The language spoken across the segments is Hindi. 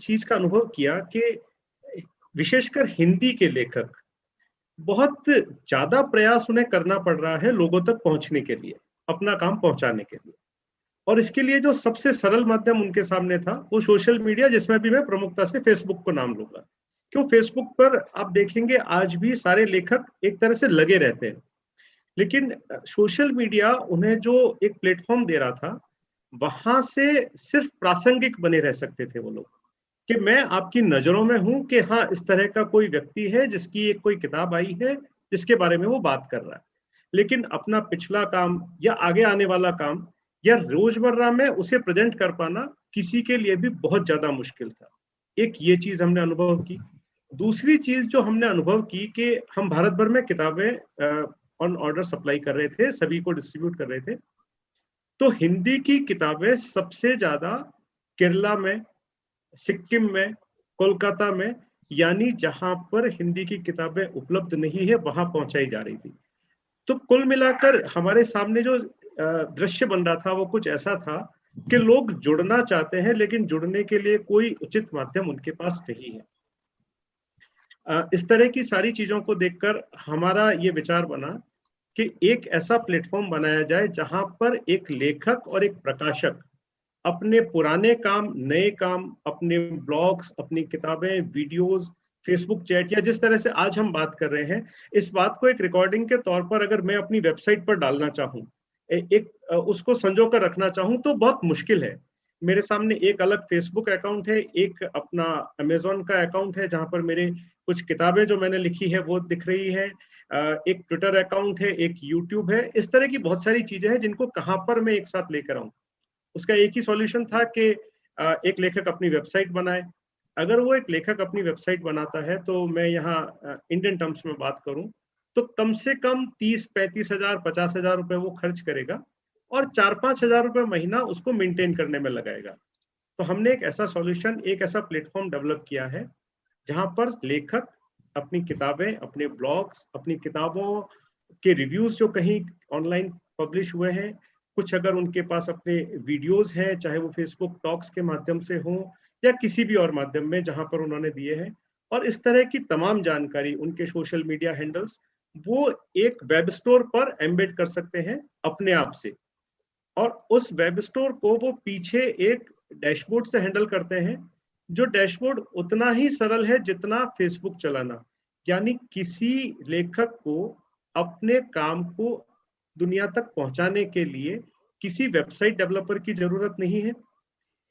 चीज का अनुभव किया कि विशेषकर हिंदी के लेखक बहुत ज्यादा प्रयास उन्हें करना पड़ रहा है लोगों तक पहुंचने के लिए, अपना काम पहुंचाने के लिए। और इसके लिए जो सबसे सरल माध्यम उनके सामने था वो सोशल मीडिया, जिसमें भी मैं प्रमुखता से फेसबुक को नाम लूंगा। क्यों, फेसबुक पर आप देखेंगे आज भी सारे लेखक एक तरह से लगे रहते हैं, लेकिन सोशल मीडिया उन्हें जो एक प्लेटफॉर्म दे रहा था, वहां से सिर्फ प्रासंगिक बने रह सकते थे वो लोग, कि मैं आपकी नजरों में हूं कि हाँ, इस तरह का कोई व्यक्ति है जिसकी एक कोई किताब आई है जिसके बारे में वो बात कर रहा है। लेकिन अपना पिछला काम या आगे आने वाला काम या रोजमर्रा में उसे प्रेजेंट कर पाना किसी के लिए भी बहुत ज्यादा मुश्किल था। एक ये चीज हमने अनुभव की। दूसरी चीज जो हमने अनुभव की कि हम भारत भर में किताबें ऑन ऑर्डर सप्लाई कर रहे थे, सभी को डिस्ट्रीब्यूट कर रहे थे। तो हिंदी की किताबें सबसे ज्यादा केरला में, सिक्किम में, कोलकाता में, यानी जहां पर हिंदी की किताबें उपलब्ध नहीं है वहां पहुंचाई जा रही थी। तो कुल मिलाकर हमारे सामने जो दृश्य बन रहा था वो कुछ ऐसा था कि लोग जुड़ना चाहते हैं, लेकिन जुड़ने के लिए कोई उचित माध्यम उनके पास नहीं है। इस तरह की सारी चीजों को देखकर हमारा ये विचार बना कि एक ऐसा प्लेटफॉर्म बनाया जाए जहां पर एक लेखक और एक प्रकाशक अपने पुराने काम, नए काम, अपने ब्लॉग्स, अपनी किताबें, वीडियोस, फेसबुक चैट, या जिस तरह से आज हम बात कर रहे हैं, इस बात को एक रिकॉर्डिंग के तौर पर अगर मैं अपनी वेबसाइट पर डालना चाहूँ, उसको संजो कर रखना चाहूँ, तो बहुत मुश्किल है। मेरे सामने एक अलग फेसबुक अकाउंट है, एक अपना अमेजोन का अकाउंट है जहां पर मेरे कुछ किताबें जो मैंने लिखी है वो दिख रही है, एक ट्विटर अकाउंट है, एक यूट्यूब है। इस तरह की बहुत सारी चीजें हैं जिनको कहां पर मैं एक साथ लेकर आऊं। उसका एक ही सॉल्यूशन था कि एक लेखक अपनी वेबसाइट बनाए। अगर वो एक लेखक अपनी वेबसाइट बनाता है, तो मैं यहाँ इंडियन टर्म्स में बात करूं, तो कम से कम 30-35 हजार, 50 हजार रुपए वो खर्च करेगा और 4-5 हजार रुपए महीना उसको मेंटेन करने में लगाएगा। तो हमने एक ऐसा सॉल्यूशन, एक ऐसा प्लेटफॉर्म डेवलप किया है जहां पर लेखक अपनी किताबें, अपने ब्लॉग्स, अपनी किताबों के रिव्यूज जो कहीं ऑनलाइन पब्लिश हुए हैं, कुछ अगर उनके पास अपने वीडियोस हैं, चाहे वो फेसबुक टॉक्स के माध्यम से हो या किसी भी और माध्यम में जहां पर उन्होंने दिए हैं, और इस तरह की तमाम जानकारी, उनके सोशल मीडिया हैंडल्स, वो एक वेब स्टोर पर एम्बेड कर सकते हैं अपने आप से। और उस वेब स्टोर को वो पीछे एक डैशबोर्ड से हैंडल करते हैं, जो डैशबोर्ड उतना ही सरल है जितना फेसबुक चलाना। यानी किसी लेखक को अपने काम को दुनिया तक पहुंचाने के लिए किसी वेबसाइट डेवलपर की जरूरत नहीं है,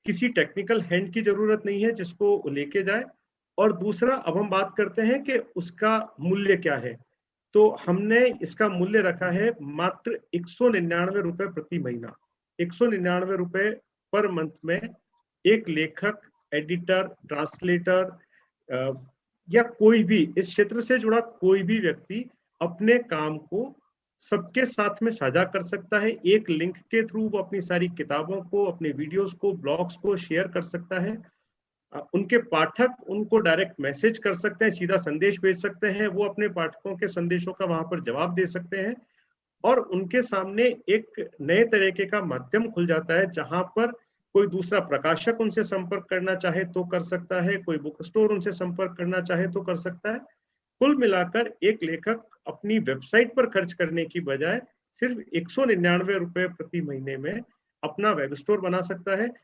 किसी टेक्निकल हैंड की जरूरत नहीं है जिसको लेके जाए। और दूसरा, अब हम बात करते हैं कि उसका मूल्य क्या है। तो हमने इसका मूल्य रखा है मात्र 199 रुपए प्रति महीना। 199 रुपए पर मंथ में एक लेखक, एडिटर, ट्रांसलेटर या कोई भी इस क्षेत्र से जुड़ा कोई भी व्यक्ति अपने काम को सबके साथ में साझा कर सकता है। एक लिंक के थ्रू वो अपनी सारी किताबों को, अपने वीडियोस को, ब्लॉग्स को शेयर कर सकता है। उनके पाठक उनको डायरेक्ट मैसेज कर सकते हैं, सीधा संदेश भेज सकते हैं, वो अपने पाठकों के संदेशों का वहां पर जवाब दे सकते हैं। और उनके सामने एक नए तरीके का माध्यम खुल जाता है जहां पर कोई दूसरा प्रकाशक उनसे संपर्क करना चाहे तो कर सकता है, कोई बुक स्टोर उनसे संपर्क करना चाहे तो कर सकता है। कुल मिलाकर एक लेखक अपनी वेबसाइट पर खर्च करने की बजाय सिर्फ 199 रुपए प्रति महीने में अपना वेब स्टोर बना सकता है,